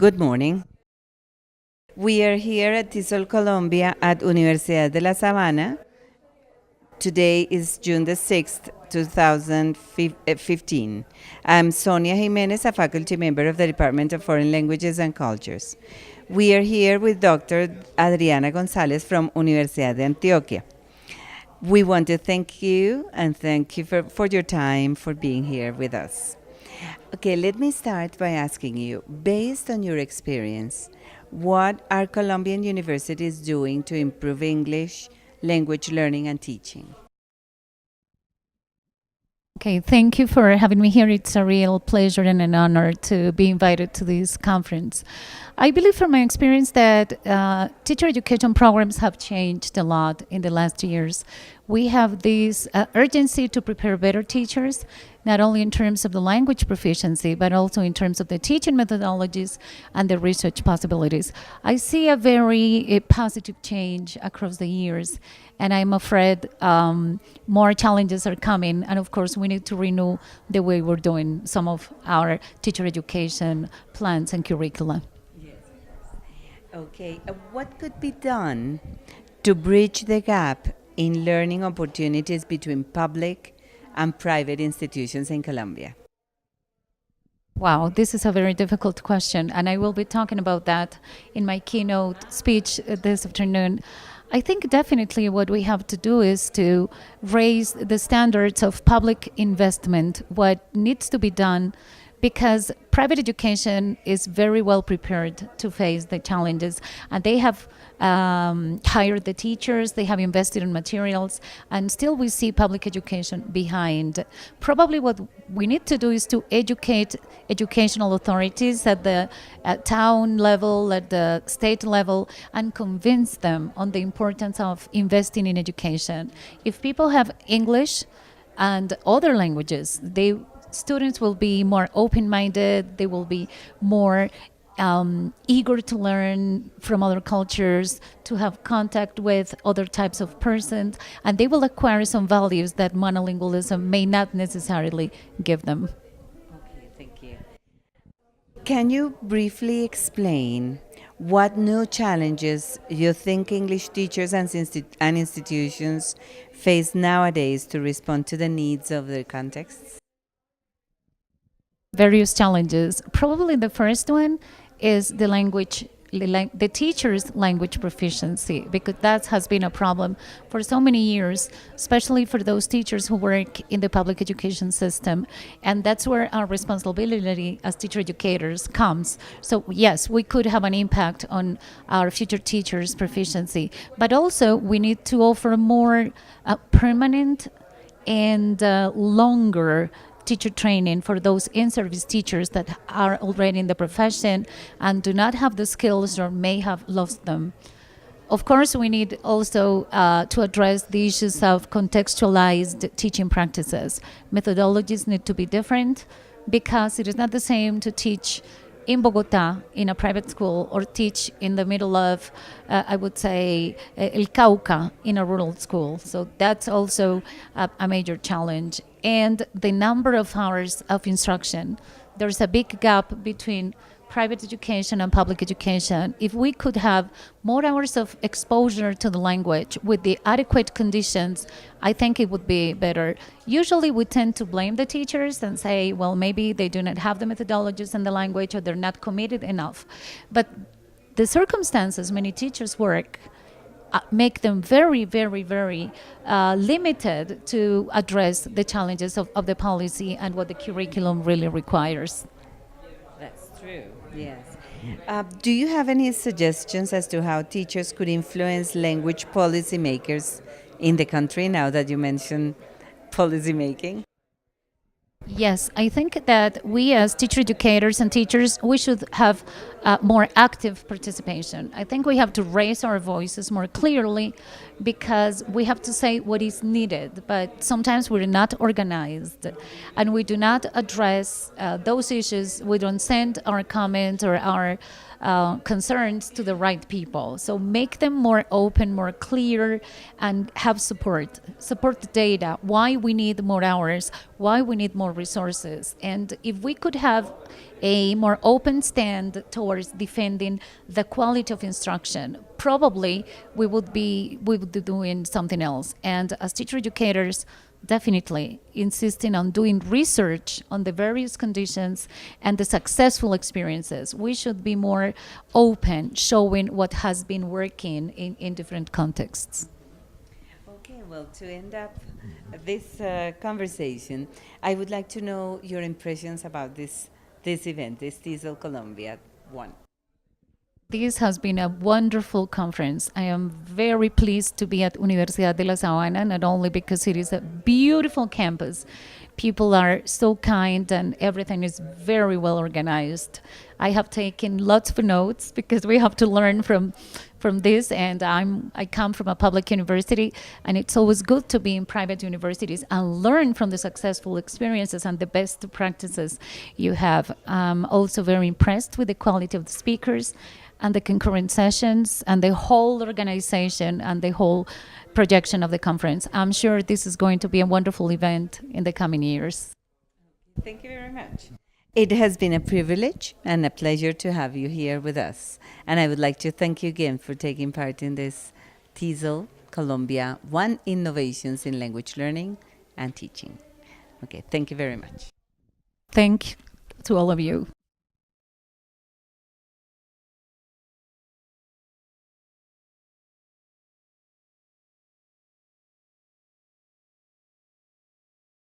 Good morning. We are here at Tesol Colombia at Universidad de la Sabana. Today is June the 6th, 2015. I'm Sonia Jimenez, a faculty member of the Department of Foreign Languages and Cultures. We are here with Dr. Adriana Gonzales from Universidad de Antioquia. We want to thank you and thank you for your time, for being here with us. Okay, let me start by asking you, based on your experience, what are Colombian universities doing to improve English language learning and teaching? Okay, thank you for having me here. It's a real pleasure and an honor to be invited to this conference. I believe from my experience that teacher education programs have changed a lot in the last years. We have this urgency to prepare better teachers, not only in terms of the language proficiency, but also in terms of the teaching methodologies and the research possibilities. I see a very positive change across the years, and I'm afraid more challenges are coming. And of course, we need to renew the way we're doing some of our teacher education plans and curricula. Okay, what could be done to bridge the gap in learning opportunities between public and private institutions in Colombia? Wow, this is a very difficult question, and I will be talking about that in my keynote speech this afternoon. I think definitely what we have to do is to raise the standards of public investment, what needs to be done, because private education is very well prepared to face the challenges, and they have hired the teachers, they have invested in materials, and still we see public education behind. Probably what we need to do is to educate educational authorities at the town level, at the state level, and convince them on the importance of investing in education. If people have English and other languages, students will be more open-minded, they will be more eager to learn from other cultures, to have contact with other types of persons, and they will acquire some values that monolingualism may not necessarily give them. Okay, thank you. Can you briefly explain what new challenges you think English teachers and institutions face nowadays to respond to the needs of their contexts? Various challenges. Probably the first one is the language, the teacher's language proficiency, because that has been a problem for so many years, especially for those teachers who work in the public education system. And that's where our responsibility as teacher educators comes. So yes, we could have an impact on our future teachers' proficiency, but also we need to offer more permanent and longer teacher training for those in-service teachers that are already in the profession and do not have the skills or may have lost them. Of course, we need also to address the issues of contextualized teaching practices. Methodologies need to be different because it is not the same to teach in Bogota in a private school or teach in the middle of, I would say, El Cauca in a rural school. So that's also a major challenge. And the number of hours of instruction. There's a big gap between private education and public education. If we could have more hours of exposure to the language with the adequate conditions, I think it would be better. Usually we tend to blame the teachers and say, well, maybe they do not have the methodologies and the language, or they're not committed enough. But the circumstances many teachers work make them very, very, very limited to address the challenges of the policy and what the curriculum really requires. That's true. Yes. Do you have any suggestions as to how teachers could influence language policymakers in the country now that you mentioned policy making? Yes, I think that we as teacher educators and teachers, we should have more active participation. I think we have to raise our voices more clearly because we have to say what is needed, but sometimes we're not organized and we do not address those issues. We don't send our comments or our concerns to the right people. So make them more open, more clear, and have support. Support the data, why we need more hours, why we need more resources. And if we could have a more open stand towards defending the quality of instruction, probably we would be doing something else. And as teacher educators, definitely insisting on doing research on the various conditions and the successful experiences. We should be more open, showing what has been working in different contexts. Okay, well, to end up this conversation, I would like to know your impressions about this event, this Tesol Colombia I. This has been a wonderful conference. I am very pleased to be at Universidad de La Sabana, not only because it is a beautiful campus. People are so kind and everything is very well organized. I have taken lots of notes because we have to learn from this, and I come from a public university, and it's always good to be in private universities and learn from the successful experiences and the best practices you have. I'm also very impressed with the quality of the speakers and the concurrent sessions and the whole organization and the whole projection of the conference. I'm sure this is going to be a wonderful event in the coming years. Thank you very much. It has been a privilege and a pleasure to have you here with us. And I would like to thank you again for taking part in this Tesol Colombia I Innovations in Language Learning and Teaching. Okay, thank you very much. Thank you to all of you.